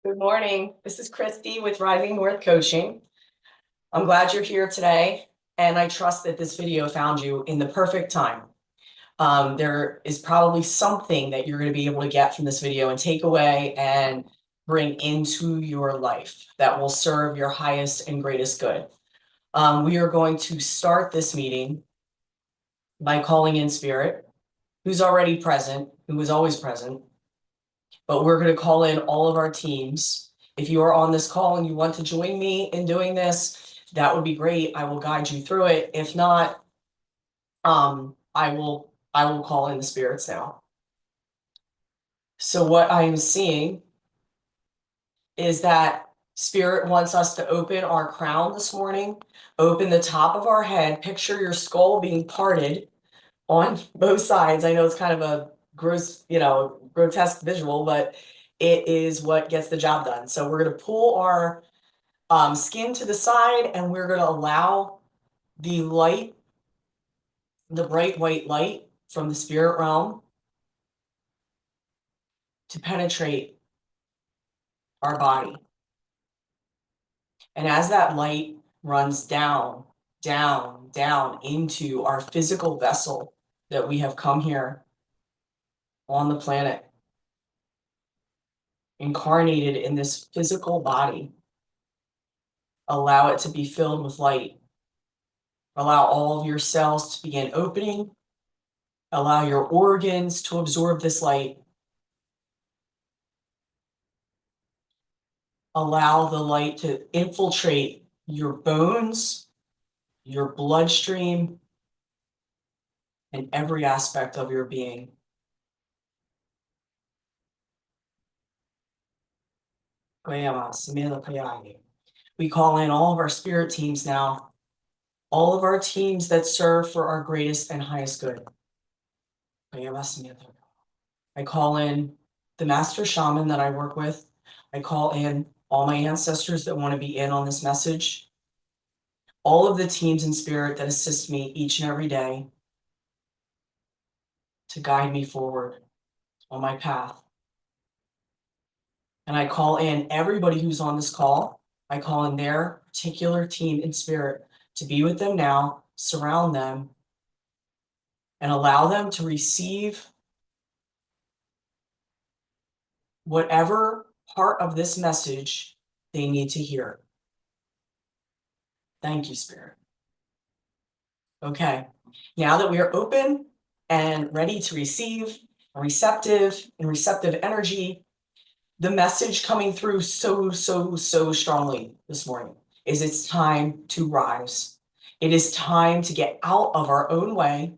Good morning. This is Christy with Rising North Coaching. I'm glad you're here today, and I trust that this video found you in the perfect time. There is probably something that you're going to be able to get from this video and take away and bring into your life that will serve your highest and greatest good. We are going to start this meeting by calling in Spirit, who's already present, who was always present. But we're going to call in all of our teams. If you are on this call and you want to join me in doing this, that would be great. I will guide you through it. If not, I will call in the spirits now. So what I am seeing is that Spirit wants us to open our crown this morning, open the top of our head, picture your skull being parted on both sides. I know it's kind of a gross, grotesque visual, but it is what gets the job done. So we're going to pull our skin to the side, and we're going to allow the light, the bright white light from the spirit realm, to penetrate our body. And as that light runs down, down, down into our physical vessel that we have come here on the planet, incarnated in this physical body, allow it to be filled with light. Allow all of your cells to begin opening. Allow your organs to absorb this light. Allow the light to infiltrate your bones, your bloodstream, and every aspect of your being. We call in all of our spirit teams now, all of our teams that serve for our greatest and highest good. I call in the master shaman that I work with. I call in all my ancestors that want to be in on this message. All of the teams in spirit that assist me each and every day to guide me forward on my path. And I call in everybody who's on this call. I call in their particular team in spirit to be with them now, surround them, and allow them to receive whatever part of this message they need to hear. Thank you, Spirit. Okay, now that we are open and ready to receive a receptive energy, the message coming through so strongly this morning is it's time to rise. It is time to get out of our own way.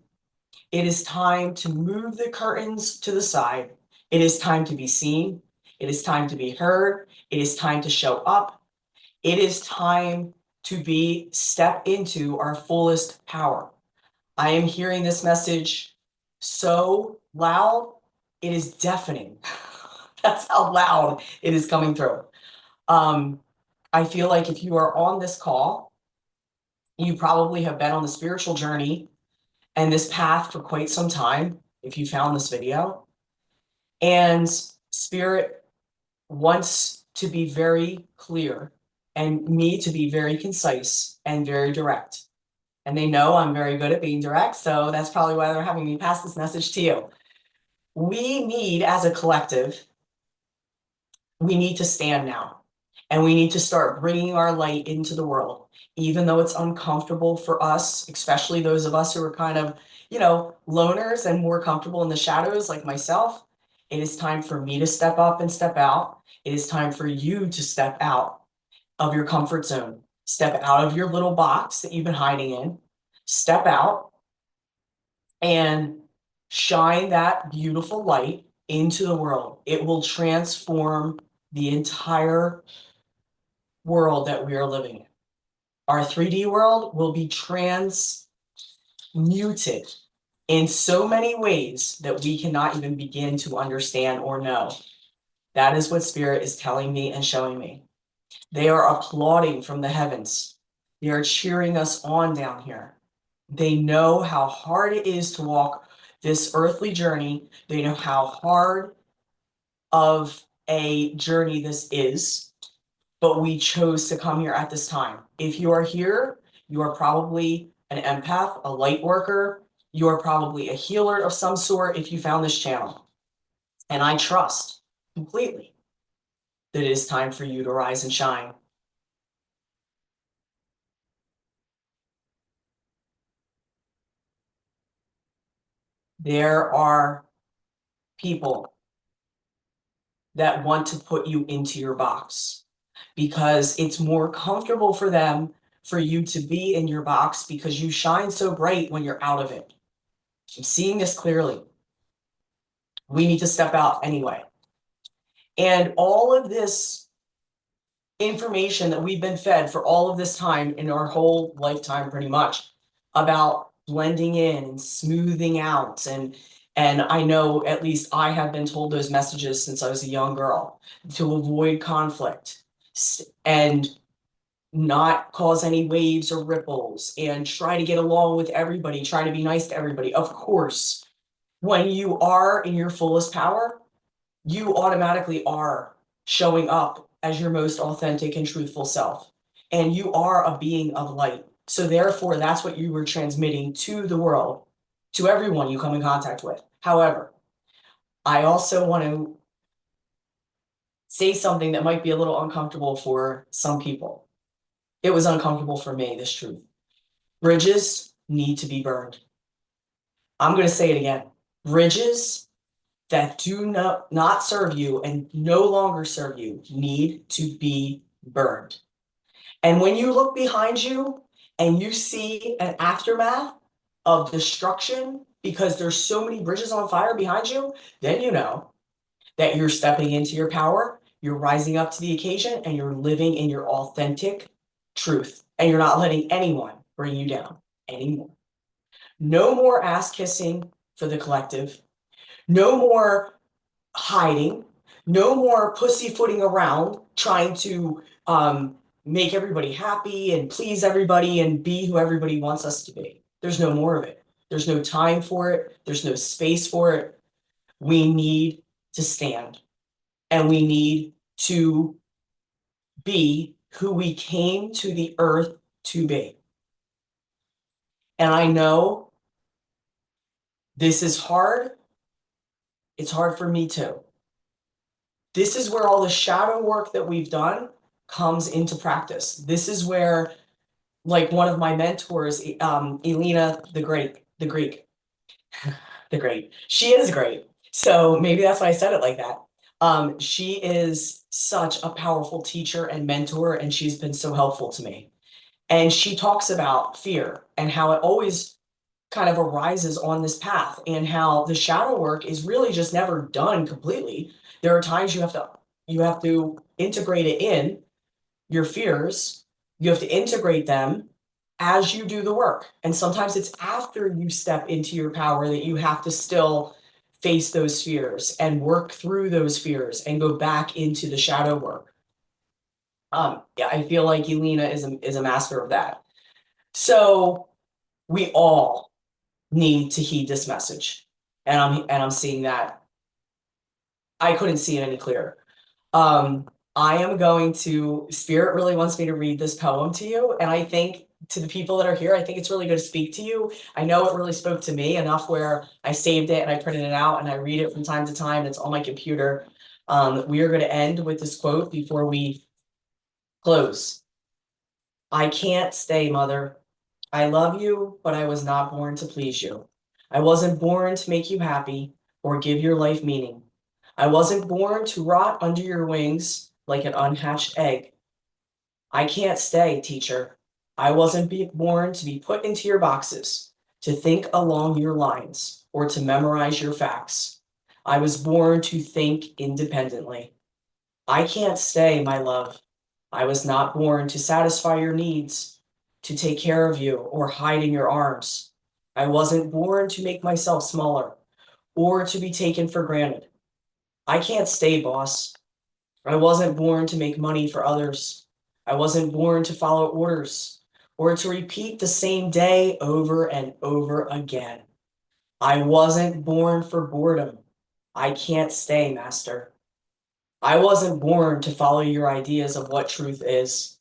It is time to move the curtains to the side. It is time to be seen. It is time to be heard. It is time to show up. It is time to step into our fullest power. I am hearing this message so loud, it is deafening. That's how loud it is coming through. I feel like if you are on this call, you probably have been on the spiritual journey and this path for quite some time, if you found this video. And Spirit wants to be very clear and me to be very concise and very direct. And they know I'm very good at being direct, so that's probably why they're having me pass this message to you. We need, as a collective, we need to stand now. And we need to start bringing our light into the world, even though it's uncomfortable for us, especially those of us who are kind of, loners and more comfortable in the shadows like myself. It is time for me to step up and step out. It is time for you to step out of your comfort zone. Step out of your little box that you've been hiding in. Step out and shine that beautiful light into the world. It will transform the entire world that we are living in. Our 3D world will be transmuted in so many ways that we cannot even begin to understand or know. That is what Spirit is telling me and showing me. They are applauding from the heavens. They are cheering us on down here. They know how hard it is to walk this earthly journey. They know how hard of a journey this is, but we chose to come here at this time. If you are here, you are probably an empath, a light worker. You are probably a healer of some sort if you found this channel. And I trust completely that it is time for you to rise and shine. There are people that want to put you into your box because it's more comfortable for them for you to be in your box because you shine so bright when you're out of it. I'm seeing this clearly. We need to step out anyway. And all of this information that we've been fed for all of this time in our whole lifetime, pretty much, about blending in and smoothing out. And I know at least I have been told those messages since I was a young girl to avoid conflict and not cause any waves or ripples and try to get along with everybody, try to be nice to everybody. Of course, when you are in your fullest power, you automatically are showing up as your most authentic and truthful self. And you are a being of light. So therefore, that's what you were transmitting to the world, to everyone you come in contact with. However, I also want to say something that might be a little uncomfortable for some people. It was uncomfortable for me, this truth. Bridges need to be burned. I'm going to say it again. Bridges that do not serve you and no longer serve you need to be burned. And when you look behind you and you see an aftermath of destruction because there's so many bridges on fire behind you, then you know that you're stepping into your power, you're rising up to the occasion, and you're living in your authentic truth. And you're not letting anyone bring you down anymore. No more ass kissing for the collective. No more hiding, no more pussyfooting around trying to make everybody happy and please everybody and be who everybody wants us to be. There's no more of it. There's no time for it. There's no space for it. We need to stand and we need to be who we came to the earth to be. And I know this is hard. It's hard for me too. This is where all the shadow work that we've done comes into practice. This is where, like one of my mentors, Elena the Greek, the Great. She is great. So maybe that's why I said it like that. She is such a powerful teacher and mentor, and she's been so helpful to me. And she talks about fear and how it always kind of arises on this path and how the shadow work is really just never done completely. There are times you have to integrate it in your fears. You have to integrate them as you do the work. And sometimes it's after you step into your power that you have to still face those fears and work through those fears and go back into the shadow work. Yeah, I feel like Elena is a master of that. So we all need to heed this message. And I'm seeing that. I couldn't see it any clearer. I am going to, Spirit really wants me to read this poem to you. And I think to the people that are here, I think it's really good to speak to you. I know it really spoke to me enough where I saved it and I printed it out and I read it from time to time. It's on my computer. We are going to end with this quote before we close. I can't stay, mother. I love you, but I was not born to please you. I wasn't born to make you happy or give your life meaning. I wasn't born to rot under your wings like an unhatched egg. I can't stay, teacher. I wasn't born to be put into your boxes, to think along your lines, or to memorize your facts. I was born to think independently. I can't stay, my love. I was not born to satisfy your needs, to take care of you, or hide in your arms. I wasn't born to make myself smaller, or to be taken for granted. I can't stay, boss. I wasn't born to make money for others. I wasn't born to follow orders or to repeat the same day over and over again. I wasn't born for boredom. I can't stay, master. I wasn't born to follow your ideas of what truth is,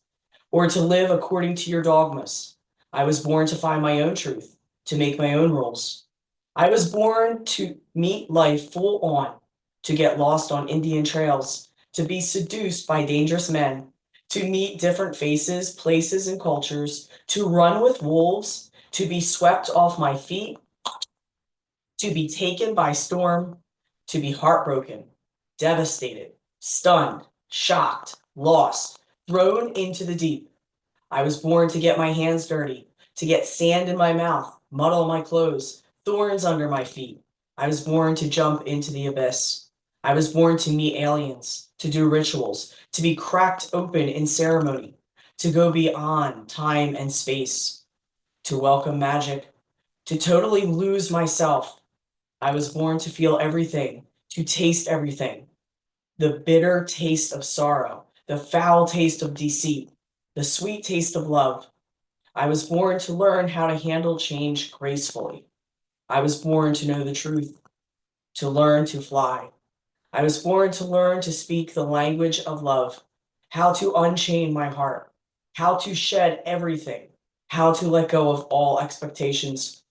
or to live according to your dogmas. I was born to find my own truth, to make my own rules. I was born to meet life full on, to get lost on Indian trails, to be seduced by dangerous men, to meet different faces, places, and cultures, to run with wolves, to be swept off my feet, to be taken by storm, to be heartbroken, devastated, stunned, shocked, lost, thrown into the deep. I was born to get my hands dirty, to get sand in my mouth, mud on my clothes, thorns under my feet. I was born to jump into the abyss. I was born to meet aliens, to do rituals, to be cracked open in ceremony, to go beyond time and space, to welcome magic, to totally lose myself. I was born to feel everything, to taste everything. The bitter taste of sorrow, the foul taste of deceit, the sweet taste of love. I was born to learn how to handle change gracefully. I was born to know the truth, to learn to fly. I was born to learn to speak the language of love, how to unchain my heart, how to shed everything, how to let go of all expectations.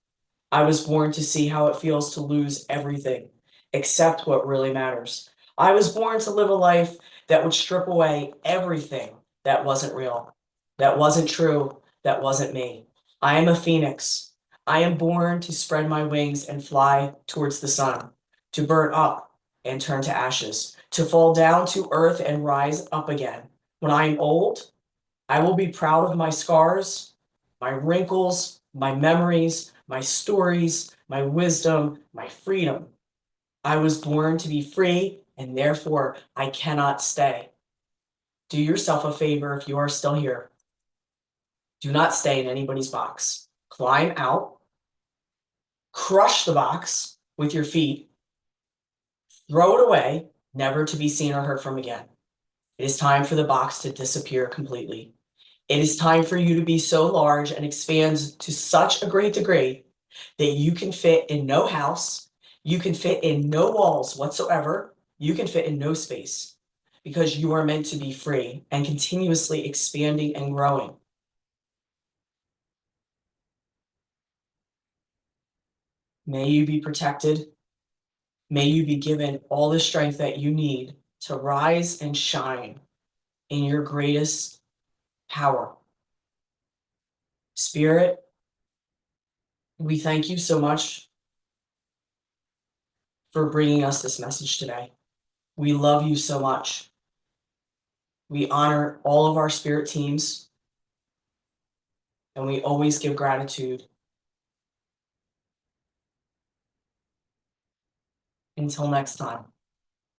I was born to see how it feels to lose everything, except what really matters. I was born to live a life that would strip away everything that wasn't real, that wasn't true, that wasn't me. I am a phoenix. I am born to spread my wings and fly towards the sun, to burn up and turn to ashes, to fall down to earth and rise up again. When I am old, I will be proud of my scars, my wrinkles, my memories, my stories, my wisdom, my freedom. I was born to be free, and therefore I cannot stay. Do yourself a favor if you are still here. Do not stay in anybody's box. Climb out, crush the box with your feet, throw it away, never to be seen or heard from again. It is time for the box to disappear completely. It is time for you to be so large and expand to such a great degree that you can fit in no house, you can fit in no walls whatsoever, you can fit in no space because you are meant to be free and continuously expanding and growing. May you be protected. May you be given all the strength that you need to rise and shine in your greatest power. Spirit, we thank you so much for bringing us this message today. We love you so much. We honor all of our spirit teams, and we always give gratitude. Until next time.